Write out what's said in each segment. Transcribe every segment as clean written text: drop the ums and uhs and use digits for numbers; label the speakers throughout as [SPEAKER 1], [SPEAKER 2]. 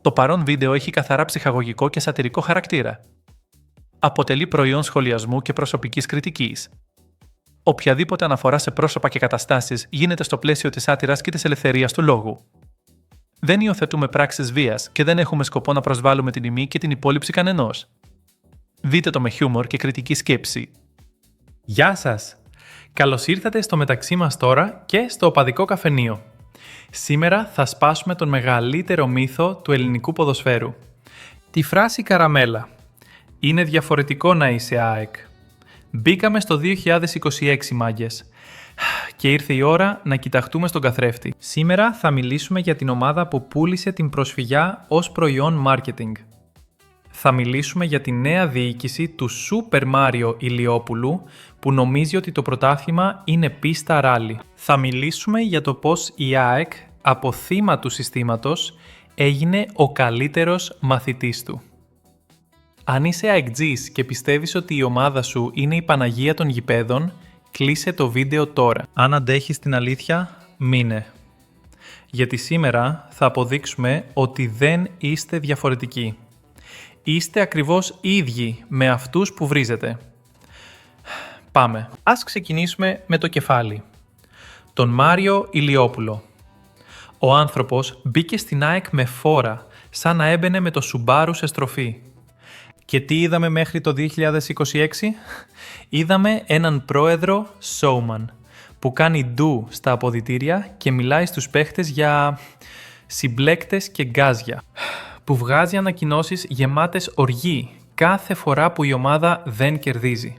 [SPEAKER 1] Το παρόν βίντεο έχει καθαρά ψυχαγωγικό και σατιρικό χαρακτήρα. Αποτελεί προϊόν σχολιασμού και προσωπικής κριτικής. Οποιαδήποτε αναφορά σε πρόσωπα και καταστάσεις γίνεται στο πλαίσιο της σάτυρας και της ελευθερίας του λόγου. Δεν υιοθετούμε πράξεις βίας και δεν έχουμε σκοπό να προσβάλλουμε την τιμή και την υπόλοιψη κανενός. Δείτε το με χιούμορ και κριτική σκέψη.
[SPEAKER 2] Γεια σας! Καλώς ήρθατε στο μεταξύ μας τώρα και στο οπαδικό καφενείο. Σήμερα θα σπάσουμε τον μεγαλύτερο μύθο του ελληνικού ποδοσφαίρου. Τη φράση καραμέλα. Είναι διαφορετικό να είσαι ΑΕΚ. Μπήκαμε στο 2026, μάγκες. Και ήρθε η ώρα να κοιταχτούμε στον καθρέφτη. Σήμερα θα μιλήσουμε για την ομάδα που πούλησε την προσφυγιά ως προϊόν marketing. Θα μιλήσουμε για τη νέα διοίκηση του Super Mario Ηλιόπουλου που νομίζει ότι το πρωτάθλημα είναι πίστα ράλι. Θα μιλήσουμε για το πώς η ΑΕΚ από θύμα του συστήματος έγινε ο καλύτερος μαθητής του. Αν είσαι AEKτζής και πιστεύεις ότι η ομάδα σου είναι η Παναγία των γηπέδων, κλείσε το βίντεο τώρα. Αν αντέχεις την αλήθεια, μείνε. Γιατί σήμερα θα αποδείξουμε ότι δεν είστε διαφορετικοί. Είστε ακριβώς ίδιοι με αυτούς που βρίζετε. Πάμε. Ας ξεκινήσουμε με το κεφάλι. Τον Μάριο Ηλιόπουλο. Ο άνθρωπος μπήκε στην ΑΕΚ με φόρα, σαν να έμπαινε με το Σουμπάρου σε στροφή. Και τι είδαμε μέχρι το 2026? Είδαμε έναν πρόεδρο showman, που κάνει ντου στα αποδυτήρια και μιλάει στους παίχτες για συμπλέκτες και γκάζια. Που βγάζει ανακοινώσεις γεμάτες οργή κάθε φορά που η ομάδα δεν κερδίζει.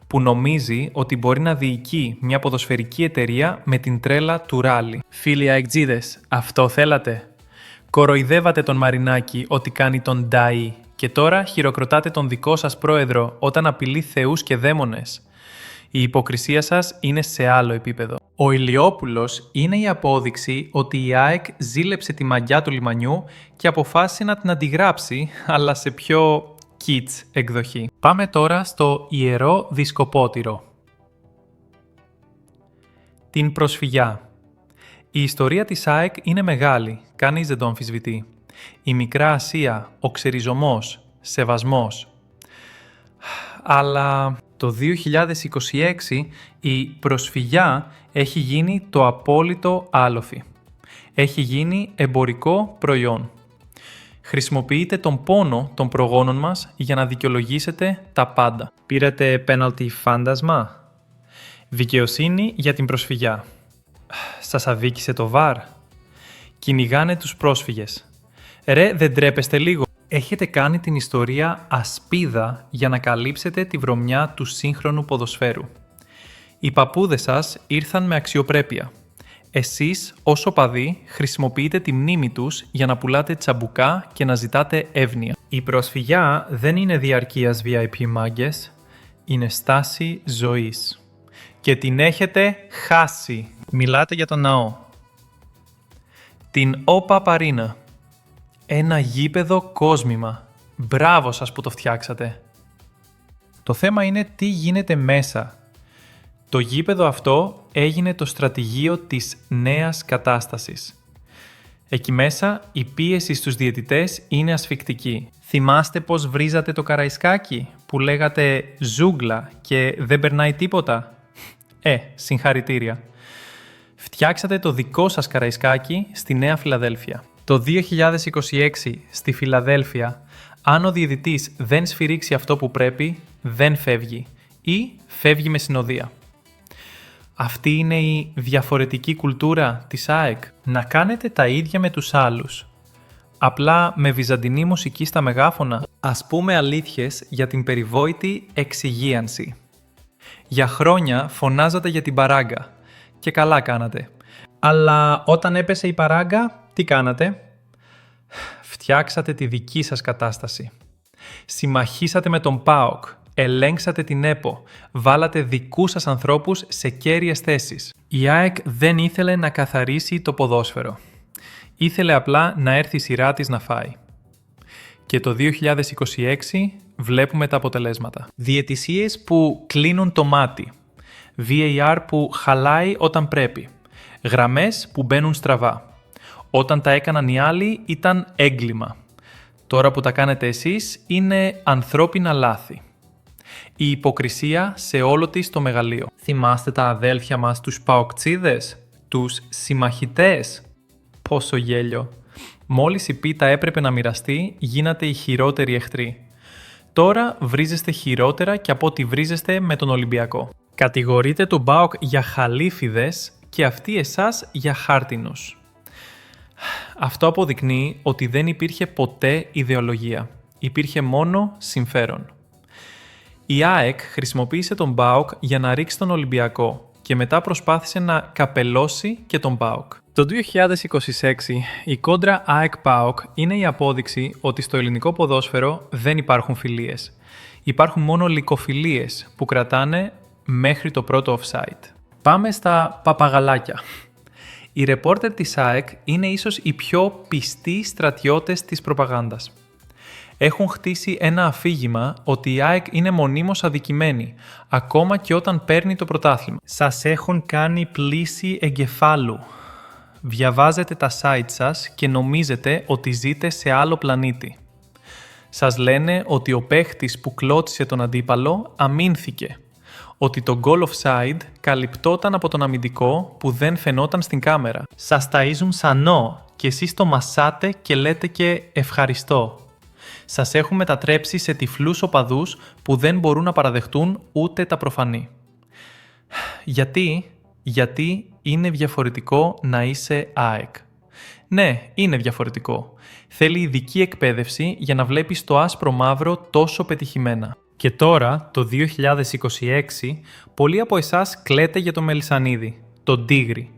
[SPEAKER 2] Που νομίζει ότι μπορεί να διοικεί μια ποδοσφαιρική εταιρεία με την τρέλα του ράλι. Φίλοι αεκτζίδες, αυτό θέλατε? Κοροϊδεύατε τον Μαρινάκη ότι κάνει τον Νταΐ και τώρα χειροκροτάτε τον δικό σας πρόεδρο όταν απειλεί θεούς και δαίμονες. Η υποκρισία σας είναι σε άλλο επίπεδο. Ο Ηλιόπουλος είναι η απόδειξη ότι η ΑΕΚ ζήλεψε τη μαγιά του λιμανιού και αποφάσισε να την αντιγράψει, αλλά σε πιο kids εκδοχή. Πάμε τώρα στο ιερό δισκοπότηρο. Την προσφυγιά. Η ιστορία της ΑΕΚ είναι μεγάλη, κανείς δεν το αμφισβητεί. Η Μικρά Ασία, ο ξεριζωμός, σεβασμός. Αλλά το 2026 η προσφυγιά έχει γίνει το απόλυτο άλοφι. Έχει γίνει εμπορικό προϊόν. Χρησιμοποιείτε τον πόνο των προγόνων μας για να δικαιολογήσετε τα πάντα. Πήρατε πέναλτι φάντασμα? Δικαιοσύνη για την προσφυγιά. Σας αδίκησε το βαρ? Κυνηγάνε τους πρόσφυγες. Ρε, δεν τρέπεστε λίγο? Έχετε κάνει την ιστορία ασπίδα για να καλύψετε τη βρωμιά του σύγχρονου ποδοσφαίρου. Οι παππούδες σας ήρθαν με αξιοπρέπεια. Εσείς, ως οπαδοί, χρησιμοποιείτε τη μνήμη τους για να πουλάτε τσαμπουκά και να ζητάτε εύνοια. Η προσφυγιά δεν είναι διαρκείας VIP, μάγκες. Είναι στάση ζωής. Και την έχετε χάσει. Μιλάτε για τον ναό. Την Όπα Παρίνα. Ένα γήπεδο κόσμημα. Μπράβο σας που το φτιάξατε. Το θέμα είναι τι γίνεται μέσα. Το γήπεδο αυτό έγινε το στρατηγείο της νέας κατάστασης. Εκεί μέσα η πίεση στους διαιτητές είναι ασφικτική. Θυμάστε πως βρίζατε το Καραϊσκάκι που λέγατε ζούγκλα και δεν περνάει τίποτα? Συγχαρητήρια. Φτιάξατε το δικό σας Καραϊσκάκι στη Νέα Φιλαδέλφια. Το 2026 στη Φιλαδέλφια, αν ο διαιτητής δεν σφυρίξει αυτό που πρέπει, δεν φεύγει ή φεύγει με συνοδεία. Αυτή είναι η διαφορετική κουλτούρα της ΑΕΚ. Να κάνετε τα ίδια με τους άλλους. Απλά με βυζαντινή μουσική στα μεγάφωνα. Ας πούμε αλήθειες για την περιβόητη εξυγίανση. Για χρόνια φωνάζατε για την παράγκα. Και καλά κάνατε. Αλλά όταν έπεσε η παράγκα, τι κάνατε? Φτιάξατε τη δική σας κατάσταση. Συμμαχίσατε με τον ΠΑΟΚ. Ελέγξατε την ΕΠΟ. Βάλατε δικούς σας ανθρώπους σε κέρυες θέσεις. Η ΑΕΚ δεν ήθελε να καθαρίσει το ποδόσφαιρο. Ήθελε απλά να έρθει η σειρά της να φάει. Και το 2026 βλέπουμε τα αποτελέσματα. Διαιτησίες που κλείνουν το μάτι. VAR που χαλάει όταν πρέπει. Γραμμές που μπαίνουν στραβά. Όταν τα έκαναν οι άλλοι ήταν έγκλημα. Τώρα που τα κάνετε εσείς είναι ανθρώπινα λάθη. Η υποκρισία σε όλο της το μεγαλείο. Θυμάστε τα αδέλφια μας τους παοκτσίδες, τους συμμαχητές? Πόσο γέλιο. Μόλις η πίτα έπρεπε να μοιραστεί, γίνατε οι χειρότεροι εχθροί. Τώρα βρίζεστε χειρότερα και από ό,τι βρίζεστε με τον Ολυμπιακό. Κατηγορείτε τον ΠΑΟΚ για χαλίφιδες και αυτοί εσάς για χάρτινους. Αυτό αποδεικνύει ότι δεν υπήρχε ποτέ ιδεολογία. Υπήρχε μόνο συμφέρον. Η ΑΕΚ χρησιμοποίησε τον ΠΑΟΚ για να ρίξει τον Ολυμπιακό και μετά προσπάθησε να καπελώσει και τον ΠΑΟΚ. Το 2026 η κόντρα ΑΕΚ-ΠΑΟΚ είναι η απόδειξη ότι στο ελληνικό ποδόσφαιρο δεν υπάρχουν φιλίες. Υπάρχουν μόνο λυκοφιλίες που κρατάνε μέχρι το πρώτο offside. Πάμε στα παπαγαλάκια. Οι ρεπόρτερ της ΑΕΚ είναι ίσως οι πιο πιστοί στρατιώτες της προπαγάνδας. Έχουν χτίσει ένα αφήγημα ότι η ΑΕΚ είναι μονίμως αδικημένη, ακόμα και όταν παίρνει το πρωτάθλημα. Σας έχουν κάνει πλήση εγκεφάλου. Διαβάζετε τα site σας και νομίζετε ότι ζείτε σε άλλο πλανήτη. Σας λένε ότι ο παίχτης που κλώτσισε τον αντίπαλο αμήνθηκε. Ότι το goal offside καλυπτόταν από τον αμυντικό που δεν φαινόταν στην κάμερα. Σας ταΐζουν σανό και εσείς το μασάτε και λέτε και ευχαριστώ. Σας έχουν μετατρέψει σε τυφλούς οπαδούς που δεν μπορούν να παραδεχτούν ούτε τα προφανή. Γιατί είναι διαφορετικό να είσαι ΑΕΚ. Ναι, είναι διαφορετικό. Θέλει ειδική εκπαίδευση για να βλέπεις το άσπρο μαύρο τόσο πετυχημένα. Και τώρα, το 2026, πολλοί από εσάς κλαίτε για τον Μελισσανίδη, τον Τίγρη.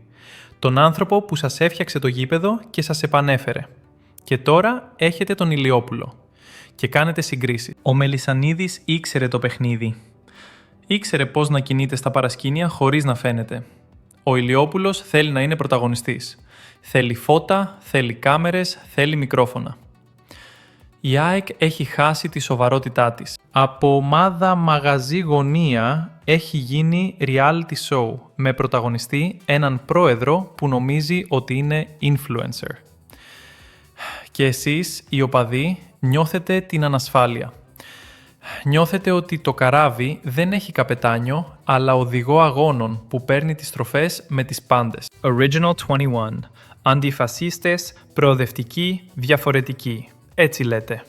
[SPEAKER 2] Τον άνθρωπο που σας έφτιαξε το γήπεδο και σας επανέφερε. Και τώρα έχετε τον Ηλιόπουλο. Και κάνετε συγκρίσεις. Ο Μελισσανίδης ήξερε το παιχνίδι. Ήξερε πώς να κινείται στα παρασκήνια χωρίς να φαίνεται. Ο Ηλιόπουλος θέλει να είναι πρωταγωνιστής. Θέλει φώτα, θέλει κάμερες, θέλει μικρόφωνα. Η ΑΕΚ έχει χάσει τη σοβαρότητά της. Από ομάδα μαγαζί γωνία έχει γίνει reality show με πρωταγωνιστή έναν πρόεδρο που νομίζει ότι είναι influencer. Και εσείς, οι οπαδοί, νιώθετε την ανασφάλεια. Νιώθετε ότι το καράβι δεν έχει καπετάνιο, αλλά οδηγό αγώνων που παίρνει τις στροφές με τις πάντες. Original 21. Αντιφασίστες, προοδευτικοί, διαφορετικοί. Έτσι λέτε.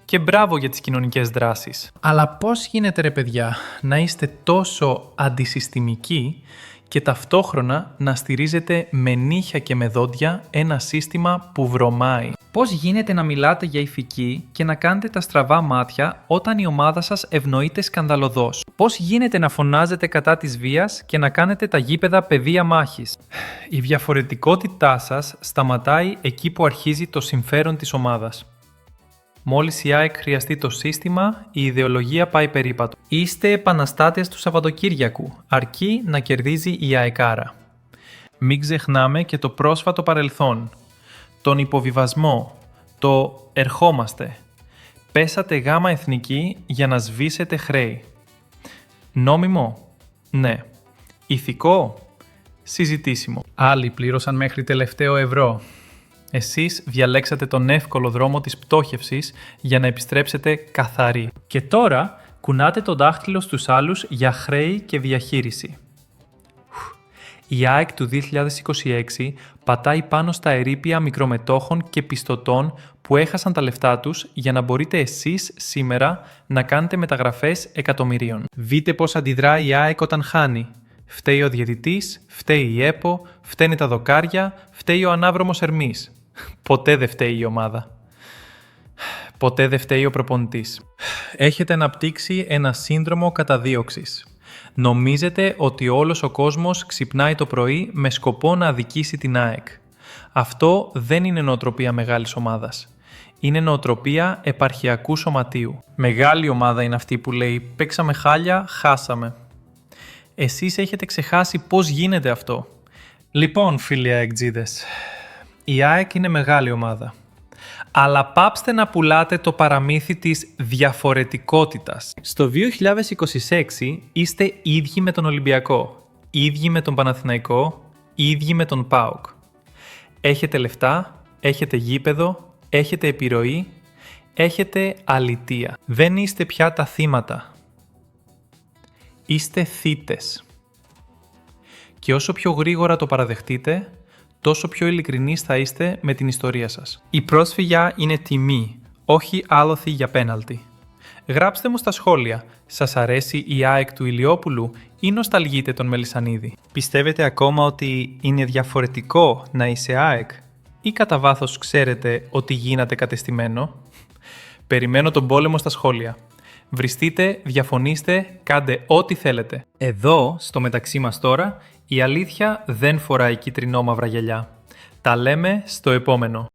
[SPEAKER 2] Και μπράβο για τις κοινωνικές δράσεις. Αλλά πώς γίνεται ρε παιδιά να είστε τόσο αντισυστημικοί και ταυτόχρονα να στηρίζετε με νύχια και με δόντια ένα σύστημα που βρωμάει? Πώς γίνεται να μιλάτε για ηθική και να κάνετε τα στραβά μάτια όταν η ομάδα σας ευνοείται σκανδαλωδώς? Πώς γίνεται να φωνάζετε κατά της βίας και να κάνετε τα γήπεδα πεδία μάχης? Η διαφορετικότητά σας σταματάει εκεί που αρχίζει το συμφέρον της ομάδας. Μόλις η ΑΕΚ χρειαστεί το σύστημα, η ιδεολογία πάει περίπατο. Είστε επαναστάτες του Σαββατοκύριακου, αρκεί να κερδίζει η ΑΕΚάρα. Μην ξεχνάμε και το πρόσφατο παρελθόν. Τον υποβιβασμό, το ερχόμαστε. Πέσατε γάμα εθνική για να σβήσετε χρέη. Νόμιμο? Ναι. Ηθικό? Συζητήσιμο. Άλλοι πλήρωσαν μέχρι τελευταίο ευρώ. Εσείς διαλέξατε τον εύκολο δρόμο της πτώχευσης για να επιστρέψετε καθαροί. Και τώρα κουνάτε το δάχτυλο στους άλλους για χρέη και διαχείριση. Η ΑΕΚ του 2026 πατάει πάνω στα ερείπια μικρομετόχων και πιστωτών που έχασαν τα λεφτά τους για να μπορείτε εσείς σήμερα να κάνετε μεταγραφές εκατομμυρίων. Δείτε πώς αντιδράει η ΑΕΚ όταν χάνει. Φταίει ο διαιτητής, φταίει η ΕΠΟ, φταίνε τα δοκάρια, φταίει ο ανάβρωμος Ερμής. Ποτέ δεν φταίει η ομάδα. Ποτέ δεν φταίει ο προπονητής. Έχετε αναπτύξει ένα σύνδρομο καταδίωξης. Νομίζετε ότι όλος ο κόσμος ξυπνάει το πρωί με σκοπό να αδικήσει την ΑΕΚ. Αυτό δεν είναι νοοτροπία μεγάλης ομάδας. Είναι νοοτροπία επαρχιακού σωματείου. Μεγάλη ομάδα είναι αυτή που λέει «Παίξαμε χάλια, χάσαμε». Εσείς έχετε ξεχάσει πώς γίνεται αυτό. Λοιπόν, φίλοι αεκτζίδες, η ΑΕΚ είναι μεγάλη ομάδα. Αλλά πάψτε να πουλάτε το παραμύθι της διαφορετικότητας. Στο 2026 είστε ίδιοι με τον Ολυμπιακό, ίδιοι με τον Παναθηναϊκό, ίδιοι με τον ΠΑΟΚ. Έχετε λεφτά, έχετε γήπεδο, έχετε επιρροή, έχετε αλητεία. Δεν είστε πια τα θύματα. Είστε θύτες. Και όσο πιο γρήγορα το παραδεχτείτε, τόσο πιο ειλικρινείς θα είστε με την ιστορία σας. Η πρόσφυγιά είναι τιμή, όχι άλοθη για πέναλτι. Γράψτε μου στα σχόλια, σας αρέσει η ΑΕΚ του Ηλιόπουλου ή νοσταλγείτε τον Μελισσανίδη? Πιστεύετε ακόμα ότι είναι διαφορετικό να είσαι ΑΕΚ ή κατά βάθος ξέρετε ότι γίνατε κατεστημένο? Περιμένω τον πόλεμο στα σχόλια. Βριστείτε, διαφωνήστε, κάντε ό,τι θέλετε. Εδώ, στο μεταξύ μας τώρα, η αλήθεια δεν φοράει κίτρινο-μαύρα γυαλιά. Τα λέμε στο επόμενο.